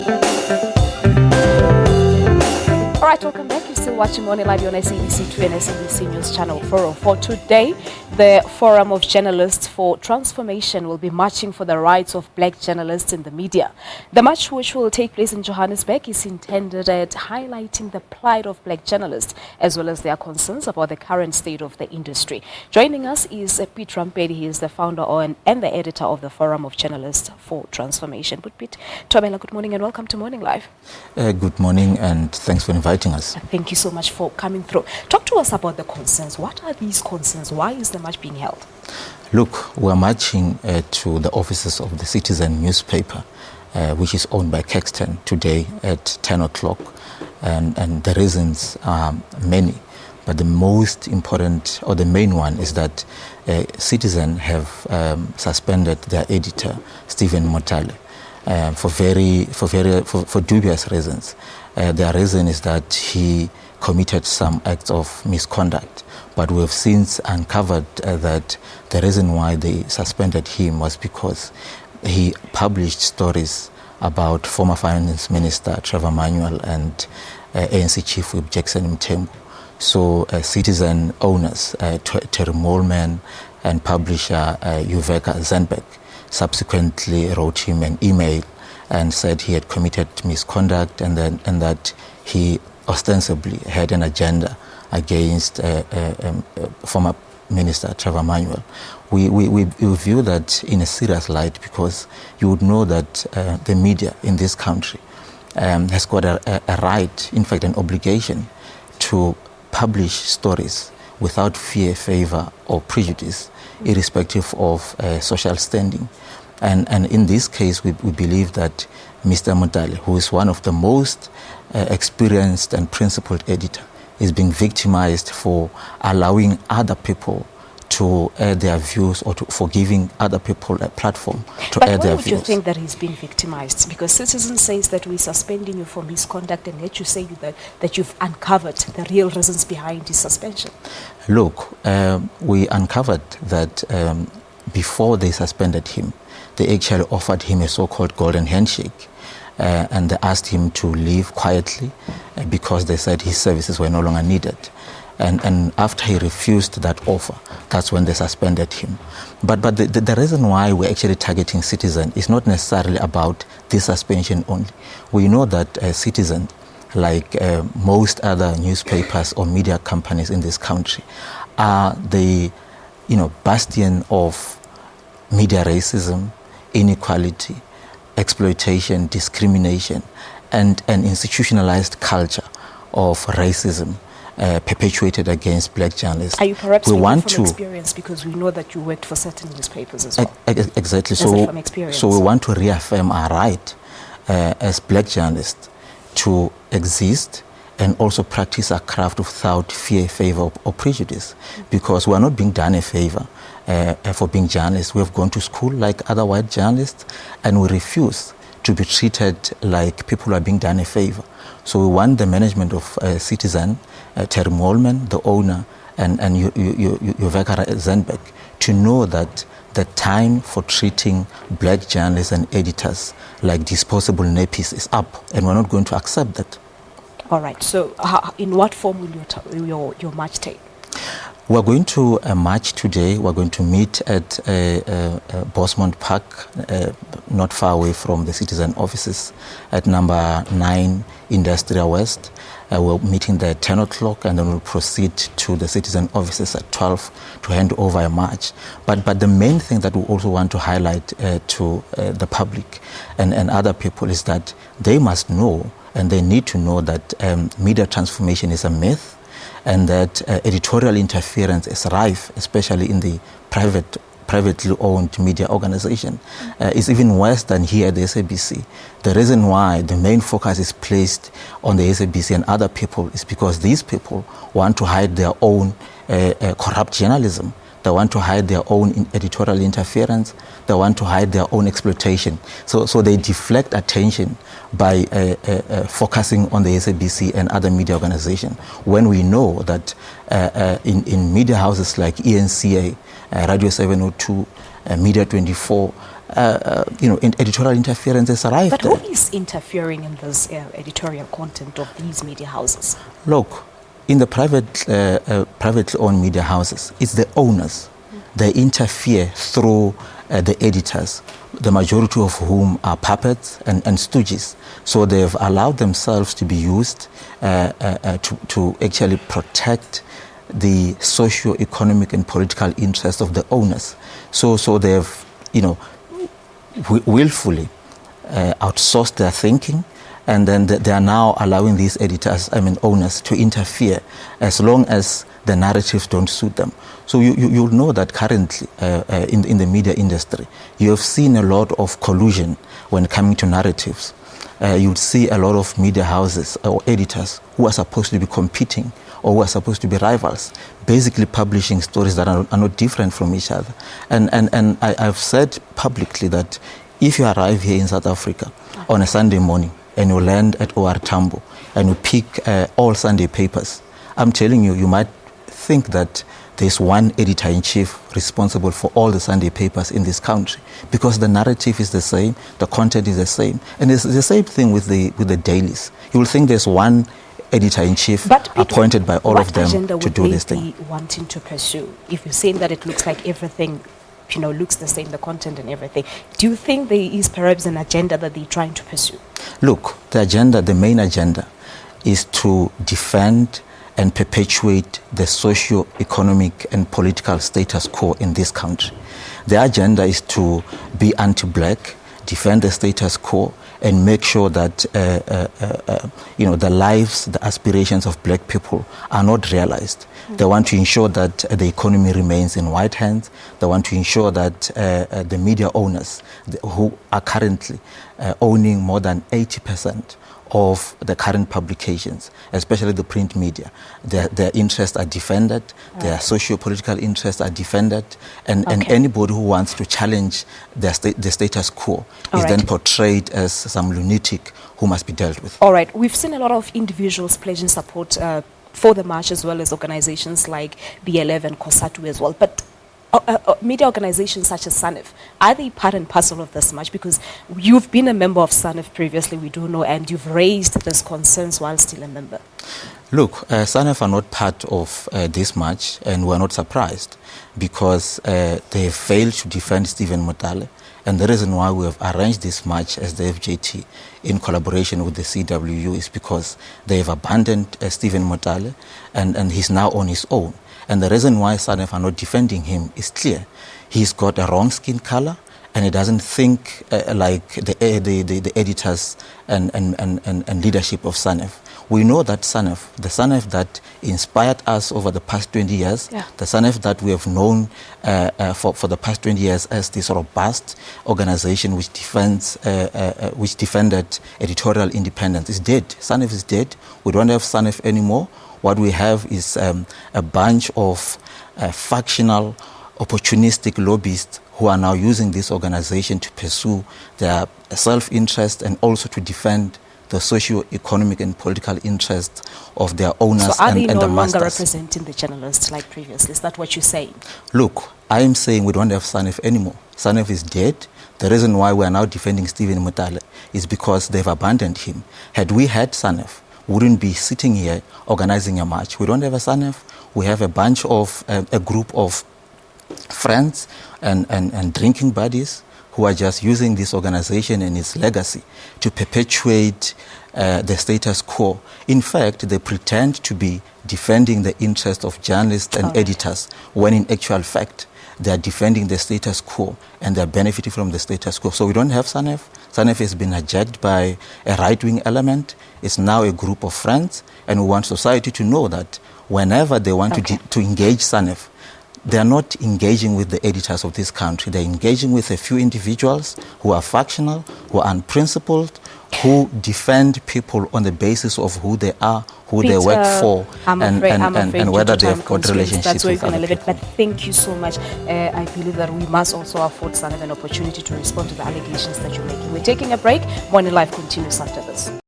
All right, welcome back. You're still watching Morning Live on SABC2 and SABC News Channel 404. Today, the Forum of Journalists for Transformation will be marching for the rights of black journalists in the media. The march, which will take place in Johannesburg, is intended at highlighting the plight of black journalists as well as their concerns about the current state of the industry. Joining us is Piet Rampedi. He is the founder and the editor of the Forum of Journalists for Transformation. But Piet, Tomela, good morning and welcome to Morning Live. Good morning and thanks for inviting us. Thank you so much for coming through. Talk to us about the concerns. What are these concerns? Why is the march being held? Look, we're marching to the offices of the Citizen newspaper, which is owned by Caxton, today at 10 o'clock. And the reasons are many. But the most important, or the main one, is that Citizen have suspended their editor, Stephen Motala, for dubious reasons. Their reason is that he committed some acts of misconduct, but we have since uncovered that the reason why they suspended him was because he published stories about former Finance Minister Trevor Manuel and ANC Chief Whip Jackson Mthembu. So Citizen owners, Terry Mollman and publisher Uveka Zenberg, subsequently wrote him an email and said he had committed misconduct and that he ostensibly had an agenda against former Minister Trevor Manuel. We view that in a serious light because you would know that the media in this country has got a right, in fact an obligation, to publish stories without fear, favor or prejudice, irrespective of social standing. And in this case, we believe that Mr. Motala, who is one of the most experienced and principled editor, is being victimized for allowing other people to air their views or for giving other people a platform to air their views. But why would you think that he's been victimized? Because Citizen says that we're suspending you for misconduct, and yet you say that you've uncovered the real reasons behind his suspension. Look, we uncovered that before they suspended him, they actually offered him a so-called golden handshake, and they asked him to leave quietly because they said his services were no longer needed. And after he refused that offer, that's when they suspended him. But the reason why we're actually targeting Citizen is not necessarily about this suspension only. We know that Citizen, like most other newspapers or media companies in this country, are the bastion of media racism, inequality, exploitation, discrimination, and an institutionalized culture of racism perpetuated against black journalists. Are you perhaps speaking from experience, because we know that you worked for certain newspapers as well? Exactly. So we want to reaffirm our right as black journalists to exist and also practice our craft without fear, favor or prejudice, because we are not being done a favor for being journalists. We have gone to school like other white journalists, and we refuse to be treated like people who are being done a favor. So we want the management of Citizen, Terry Mollman, the owner, and Uveka Zenberg, to know that the time for treating black journalists and editors like disposable nappies is up, and we're not going to accept that. All right. So in what form will your march take? We're going to march today. We're going to meet at Bosmont Park, not far away from the Citizen offices, at number 9 Industrial West. We're meeting there at 10 o'clock, and then we'll proceed to the Citizen offices at 12 to hand over a march. But the main thing that we also want to highlight to the public and other people is that they must know, and they need to know, that media transformation is a myth, and that editorial interference is rife, especially in the privately owned media organization. Is even worse than here at the SABC. The reason why the main focus is placed on the SABC and other people is because these people want to hide their own corrupt journalism. They want to hide their own editorial interference. They want to hide their own exploitation. So they deflect attention by focusing on the SABC and other media organizations, when we know that in media houses like ENCA, Radio 702, Media 24, editorial interference has arrived. But who is interfering in this editorial content of these media houses? Look, in the privately owned media houses, it's the owners. They interfere through the editors, the majority of whom are puppets and stooges. So they've allowed themselves to be used to actually protect the socio-economic and political interests of the owners. So they've, willfully outsourced their thinking, and then they are now allowing these owners to interfere as long as the narratives don't suit them. So you'll know that currently in the media industry, you have seen a lot of collusion when coming to narratives. You'll see a lot of media houses or editors who are supposed to be competing or who are supposed to be rivals, basically publishing stories that are not different from each other. And I've said publicly that if you arrive here in South Africa on a Sunday morning and you land at OR Tambo and you pick all Sunday papers, I'm telling you, you might think that there's one editor-in-chief responsible for all the Sunday papers in this country, because the narrative is the same, the content is the same, and it's the same thing with the dailies. You will think there's one editor-in-chief appointed by all of them to do this thing. What agenda would they be wanting to pursue? If you're saying that it looks like everything, looks the same, the content and everything, do you think there is perhaps an agenda that they're trying to pursue? Look, the main agenda is to defend and perpetuate the socio-economic and political status quo in this country. The agenda is to be anti-black, defend the status quo, and make sure that the lives, the aspirations of black people are not realized. They want to ensure that the economy remains in white hands. They want to ensure that the media owners, who are currently owning more than 80% of the current publications, especially the print media, their interests are defended, their socio-political interests are defended, and anybody who wants to challenge the status quo is then portrayed as some lunatic who must be dealt with. All right, we've seen a lot of individuals pledging support for the march, as well as organizations like BLF and COSATU as well. But media organizations such as SANEF, are they part and parcel of this march? Because you've been a member of SANEF previously, we do know, and you've raised these concerns while still a member. Look, SANEF are not part of this march, and we're not surprised, because they failed to defend Stephen Motala. And the reason why we have arranged this march as the FJT in collaboration with the CWU is because they have abandoned Stephen Motala, and he's now on his own. And the reason why SANEF are not defending him is clear. He's got a wrong skin color, and he doesn't think like the editors and leadership of SANEF. We know that SANEF, the SANEF that inspired us over the past 20 years, the SANEF that we have known for the past 20 years as this robust organization which defended editorial independence, is dead. SANEF is dead. We don't have SANEF anymore. What we have is a bunch of factional, opportunistic lobbyists who are now using this organization to pursue their self-interest and also to defend the socio-economic and political interests of their owners and the masters. So are they no longer representing the journalists like previously? Is that what you're saying? Look, I am saying we don't have SANEF anymore. SANEF is dead. The reason why we are now defending Stephen Motala is because they've abandoned him. Had we had SANEF, we wouldn't be sitting here organizing a march. We don't have a SANEF. We have a bunch of, a group of friends and drinking buddies who are just using this organization and its legacy to perpetuate the status quo. In fact, they pretend to be defending the interests of journalists and editors, when in actual fact, they are defending the status quo and they are benefiting from the status quo. So we don't have SANEF. SANEF has been hijacked by a right-wing element. It's now a group of friends, and we want society to know that whenever they want to engage SANEF, they are not engaging with the editors of this country. They're engaging with a few individuals who are factional, who are unprincipled, who defend people on the basis of who they are, who they work for, and whether they have got relationships with other people. But thank you so much. I believe that we must also afford SANEF an opportunity to respond to the allegations that you're making. We're taking a break. Morning Live continues after this.